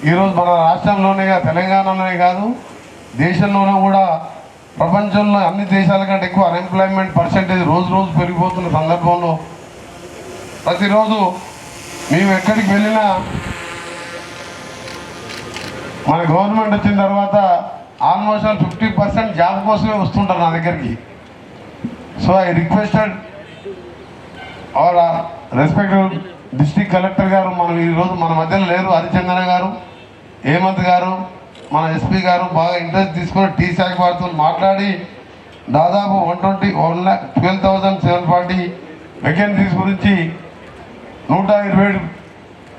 ఈరోజు మన రాష్ట్రంలోనే తెలంగాణలోనే కాదు దేశంలోనే కూడా ప్రపంచంలో అన్ని దేశాల కంటే ఎక్కువ అన్ఎంప్లాయ్మెంట్ పర్సెంటేజ్ రోజు రోజు పెరిగిపోతున్న సందర్భంలో ప్రతిరోజు మేము ఎక్కడికి వెళ్ళినా మన గవర్నమెంట్ వచ్చిన తర్వాత ఆల్మోస్ట్ 50% జాబ్ కోసమే వస్తుంటారు నా దగ్గరికి. So I requested our respective district collector గారు, మనం ఈరోజు మన మధ్యలో లేరు, హరిచందన గారు, హేమంత్ గారు, మన ఎస్పీ గారు బాగా ఇంట్రెస్ట్ తీసుకొని టీ శాఖ వారితో మాట్లాడి దాదాపు 12,740 వేకెన్సీస్ గురించి 127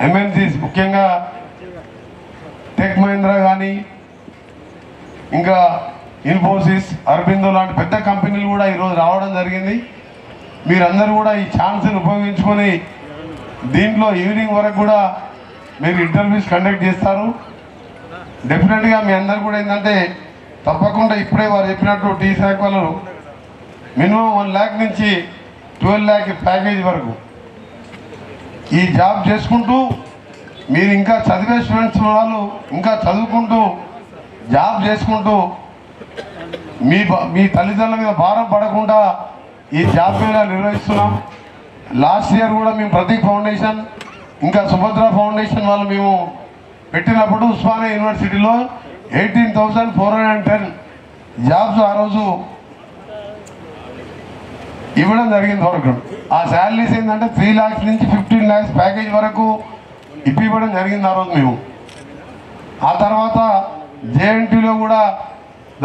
ఎంఎన్సీస్ ముఖ్యంగా టెక్ మహీంద్రా కానీ ఇంకా ఇన్ఫోసిస్, అరబిందో లాంటి పెద్ద కంపెనీలు కూడా ఈరోజు రావడం జరిగింది. మీరందరూ కూడా ఈ ఛాన్స్ని ఉపయోగించుకొని దీంట్లో ఈవినింగ్ వరకు కూడా మీరు ఇంటర్వ్యూస్ కండక్ట్ చేస్తారు. డెఫినెట్గా మీ అందరు కూడా ఏంటంటే తప్పకుండా ఇప్పుడే వారు చెప్పినట్టు టీ శాఖ వాళ్ళు మినిమం 1 lakh నుంచి 12 lakh ప్యాకేజ్ వరకు ఈ జాబ్ చేసుకుంటూ మీరు ఇంకా చదివే స్టూడెంట్స్ వాళ్ళు ఇంకా చదువుకుంటూ జాబ్ చేసుకుంటూ మీ తల్లిదండ్రుల మీద భారం పడకుండా ఈ జాబ్ మీద నిర్వహిస్తున్నాం. లాస్ట్ ఇయర్ కూడా మేము ప్రతీక్ ఫౌండేషన్ ఇంకా సుభద్ర ఫౌండేషన్ వాళ్ళు మేము పెట్టినప్పుడు ఉస్మానియా యూనివర్సిటీలో 18,410 జాబ్స్ ఆ రోజు ఇవ్వడం జరిగింది. వరకు ఆ శాలరీస్ ఏంటంటే 3 lakhs నుంచి 15 lakhs ప్యాకేజ్ వరకు ఇవ్వడం జరిగింది ఆ రోజు మేము. ఆ తర్వాత జేఎన్టీలో కూడా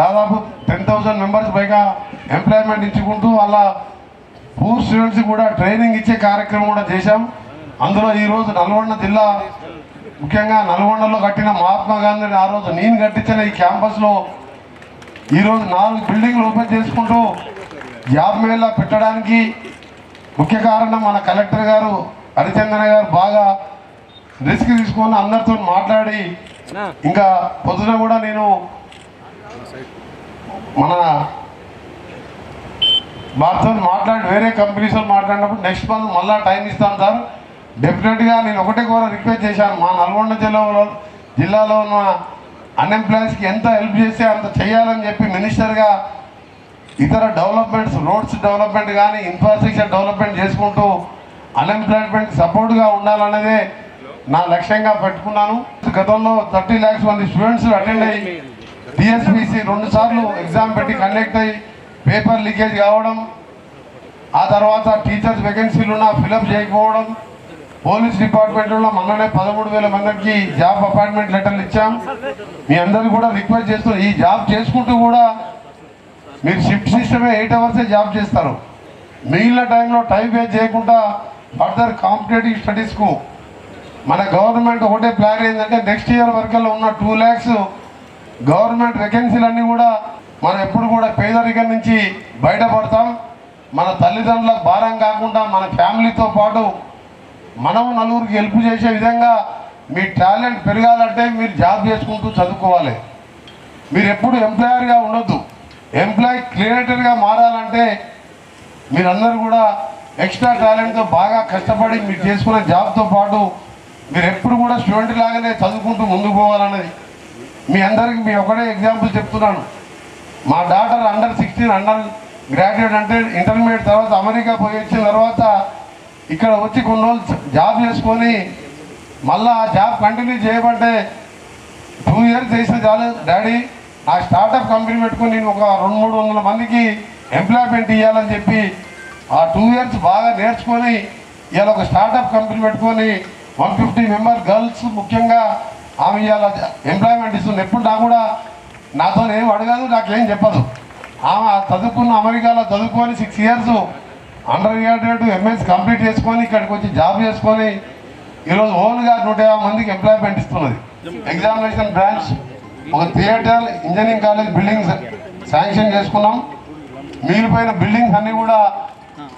దాదాపు 10,000 మెంబర్స్ పైగా ఎంప్లాయ్మెంట్ ఇచ్చుకుంటూ వాళ్ళ పూర్ స్టూడెంట్స్ కూడా ట్రైనింగ్ ఇచ్చే కార్యక్రమం కూడా చేశాం. అందులో ఈరోజు నల్గొండ జిల్లా ముఖ్యంగా నల్గొండలో కట్టిన మహాత్మా గాంధీ ఆ రోజు నేను కట్టించిన ఈ క్యాంపస్లో ఈరోజు 4 బిల్డింగ్లు ఓపెన్ చేసుకుంటూ జాబ్ మేళా పెట్టడానికి ముఖ్య కారణం మన కలెక్టర్ గారు హరిచందన గారు బాగా రిస్క్ తీసుకొని అందరితో మాట్లాడి ఇంకా పొద్దున కూడా నేను మన వారితో మాట్లాడి వేరే కంపెనీస్తో మాట్లాడినప్పుడు నెక్స్ట్ మంత్ మళ్ళీ టైం ఇస్తాను సార్. డెఫినెట్గా నేను ఒకటే కూడా రిక్వెస్ట్ చేశాను, మా నల్గొండ జిల్లాలో ఉన్న అన్ఎంప్లాయీస్కి ఎంత హెల్ప్ చేస్తే అంత చేయాలని చెప్పి మినిస్టర్గా ఇతర డెవలప్మెంట్స్ రోడ్స్ డెవలప్మెంట్ కానీ ఇన్ఫ్రాస్ట్రక్చర్ డెవలప్మెంట్ చేసుకుంటూ అన్ఎంప్లాయ్మెంట్ సపోర్ట్గా ఉండాలనేదే నా లక్ష్యంగా పెట్టుకున్నాను. గతంలో 30 lakhs మంది స్టూడెంట్స్ అటెండ్ అయ్యి టీఎస్పీసీ 2 సార్లు ఎగ్జామ్ పెట్టి కండక్ట్ అయ్యి పేపర్ లీకేజ్ కావడం, ఆ తర్వాత టీచర్స్ వేకెన్సీలున్నా ఫిలప్ చేయకపోవడం, పోలీస్ డిపార్ట్మెంట్లో మొన్ననే 13,000 మందికి జాబ్ అపాయింట్మెంట్ లెటర్లు ఇచ్చాం. మీ అందరూ కూడా రిక్వెస్ట్ చేస్తూ ఈ జాబ్ చేసుకుంటూ కూడా మీరు షిఫ్ట్ సిస్టమే 8 hours జాబ్ చేస్తారు. మిగిలిన టైంలో టైం వేస్ట్ చేయకుండా ఫర్దర్ కాంపిటేటివ్ స్టడీస్కు మన గవర్నమెంట్ ఒకటే ప్లాన్ ఏంటంటే నెక్స్ట్ ఇయర్ వరకల్లా ఉన్న 2 lakhs గవర్నమెంట్ వేకెన్సీలన్నీ కూడా మనం ఎప్పుడు కూడా పేదరికం నుంచి బయటపడతాం. మన తల్లిదండ్రులకు భారం కాకుండా మన ఫ్యామిలీతో పాటు మనం నలుగురికి హెల్ప్ చేసే విధంగా మీ టాలెంట్ పెరగాలంటే మీరు జాబ్ చేసుకుంటూ చదువుకోవాలి. మీరు ఎప్పుడు ఎంప్లాయర్గా ఉండొద్దు. ఎంప్లాయీ క్రియేటర్గా మారాలంటే మీరందరూ కూడా ఎక్స్ట్రా టాలెంట్తో బాగా కష్టపడి మీరు చేసుకునే జాబ్తో పాటు మీరు ఎప్పుడు కూడా స్టూడెంట్ లాగానే చదువుకుంటూ ముందుకు పోవాలన్నది మీ అందరికీ మీ ఒకటే ఎగ్జాంపుల్ చెప్తున్నాను. మా డాటర్ అండర్ 16 అండర్ గ్రాడ్యుయేట్ అంటే ఇంటర్మీడియట్ తర్వాత అమెరికా పోయి వచ్చిన తర్వాత ఇక్కడ వచ్చి కొన్ని రోజులు జాబ్ చేసుకొని మళ్ళీ ఆ జాబ్ కంటిన్యూ చేయమంటే 2 years చేసిన చాలు డాడీ నా స్టార్టప్ కంపెనీ పెట్టుకొని నేను ఒక 200-300 మందికి ఎంప్లాయ్మెంట్ ఇవ్వాలని చెప్పి ఆ 2 years బాగా నేర్చుకొని ఇవాళ ఒక స్టార్టప్ కంపెనీ పెట్టుకొని 150 member గర్ల్స్ ముఖ్యంగా ఆమె ఇవాళ ఎంప్లాయ్మెంట్ ఇస్తుంది. ఎప్పుడు నాకు కూడా నాతో ఏం అడగదు, నాకేం చెప్పదు. ఆమె చదువుకున్న అమెరికాలో చదువుకొని 6 years under graduate MS complete చేసుకొని ఇక్కడికి వచ్చి జాబ్ చేసుకొని ఈరోజు ఓన్గా 150 మందికి ఎంప్లాయ్మెంట్ ఇస్తున్నది. ఎగ్జామినేషన్ బ్రాంచ్ ఒక theatre engineering college buildings sanction చేసుకున్నాం. మిగిలిపోయిన బిల్డింగ్స్ అన్నీ కూడా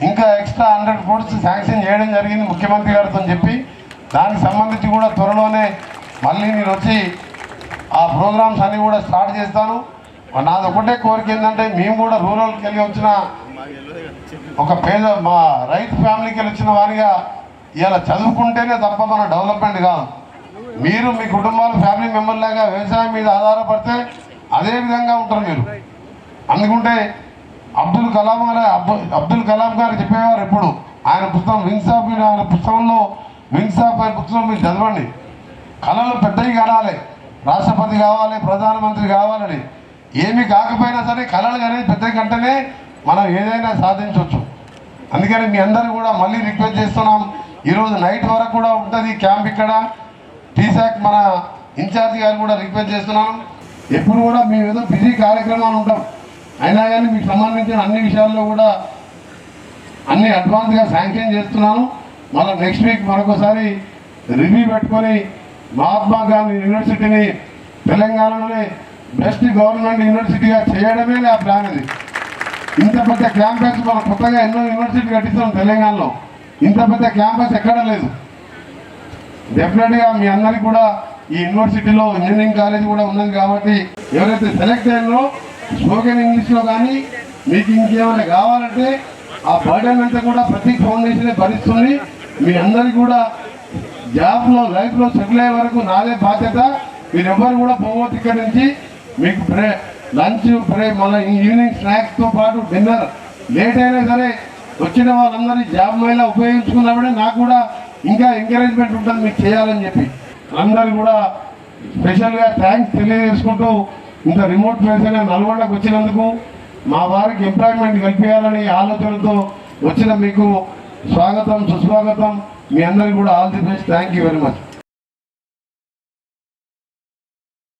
ఇంకా ఎక్స్ట్రా 100 crores శాంక్షన్ చేయడం జరిగింది ముఖ్యమంత్రి గారితో చెప్పి. దానికి సంబంధించి కూడా త్వరలోనే మళ్ళీ నేను వచ్చి ఆ ప్రోగ్రామ్స్ అన్నీ కూడా స్టార్ట్ చేస్తాను. నాది ఒకటే కోరిక ఏంటంటే మేము కూడా రూరల్కి వెళ్ళి వచ్చిన ఒక పేద మా రైతు ఫ్యామిలీకి వెళ్ళి వచ్చిన వారిగా ఇలా చదువుకుంటేనే తప్ప మన డెవలప్మెంట్ కాదు. మీరు మీ కుటుంబాలు ఫ్యామిలీ మెంబర్ లాగా వ్యవసాయం మీద ఆధారపడితే అదే విధంగా ఉంటారు మీరు. అందుకుంటే అబ్దుల్ కలాం గారు చెప్పేవారు ఎప్పుడు, ఆయన పుస్తకం వింగ్స్ ఆఫ్ ఆయన పుస్తకంలో వింగ్స్ ఆఫ్ అనే పుస్తకం మీరు చదవండి. కళలు పెద్దవి కనాలి, రాష్ట్రపతి కావాలి, ప్రధానమంత్రి కావాలని. ఏమి కాకపోయినా సరే కళలు అనేది పెద్ద కంటేనే మనం ఏదైనా సాధించవచ్చు. అందుకని మీ అందరూ కూడా మళ్ళీ రిక్వెస్ట్ చేస్తున్నాం, ఈరోజు నైట్ వరకు కూడా ఉంటుంది క్యాంప్ ఇక్కడ. టీసాక్ మన ఇన్ఛార్జి గారు కూడా రిక్వెస్ట్ చేస్తున్నాను, ఎప్పుడు కూడా మేము ఏదో బిజీ కార్యక్రమాలు ఉంటాం, అయినా కానీ మీకు సంబంధించిన అన్ని విషయాల్లో కూడా అన్ని అడ్వాన్స్గా శాంక్షన్ చేస్తున్నాను. మళ్ళీ నెక్స్ట్ వీక్ మరొకసారి రివ్యూ పెట్టుకొని మహాత్మా గాంధీ యూనివర్సిటీని తెలంగాణలోనే బెస్ట్ గవర్నమెంట్ యూనివర్సిటీగా చేయడమే నా ప్లాన్. ఇది ఇంత పెద్ద క్యాంపస్ మనం కొత్తగా ఎన్నో యూనివర్సిటీ కట్టిస్తాం తెలంగాణలో, ఇంత పెద్ద క్యాంపస్ ఎక్కడ లేదు. డెఫినెట్గా మీ అందరికీ కూడా ఈ యూనివర్సిటీలో ఇంజనీరింగ్ కాలేజ్ కూడా ఉన్నది కాబట్టి ఎవరైతే సెలెక్ట్ అయ్యారో స్పోకెన్ ఇంగ్లీష్లో కానీ మీకు ఇంకేమైనా కావాలంటే ఆ బర్డెన్ అంతా కూడా ప్రతి ఫౌండేషనే భరిస్తుంది. మీ అందరికీ కూడా జాబ్లో లైఫ్లో సెటిల్ అయ్యే వరకు నాదే బాధ్యత. మీరు ఎవరు కూడా పోవద్దు ఇక్కడ నుంచి. మీకు లంచ్ బ్రేక్ మళ్ళీ ఈవినింగ్ స్నాక్స్తో పాటు డిన్నర్ లేట్ అయినా సరే వచ్చిన వాళ్ళందరినీ జాబ్ మేళా ఉపయోగించుకున్నప్పుడే నాకు కూడా ఇంకా ఎంకరేజ్మెంట్ ఉంటుంది మీకు చేయాలని చెప్పి. అందరు కూడా స్పెషల్గా థ్యాంక్స్ తెలియజేసుకుంటూ ఇంత రిమోట్ ప్లేస్ అయినా నల్గొండకు వచ్చినందుకు మా వారికి ఎంప్లాయ్మెంట్ కల్పించాలని ఆలోచనతో వచ్చిన మీకు స్వాగతం సుస్వాగతం. మీ అందరికీ కూడా all the best. Thank you very much.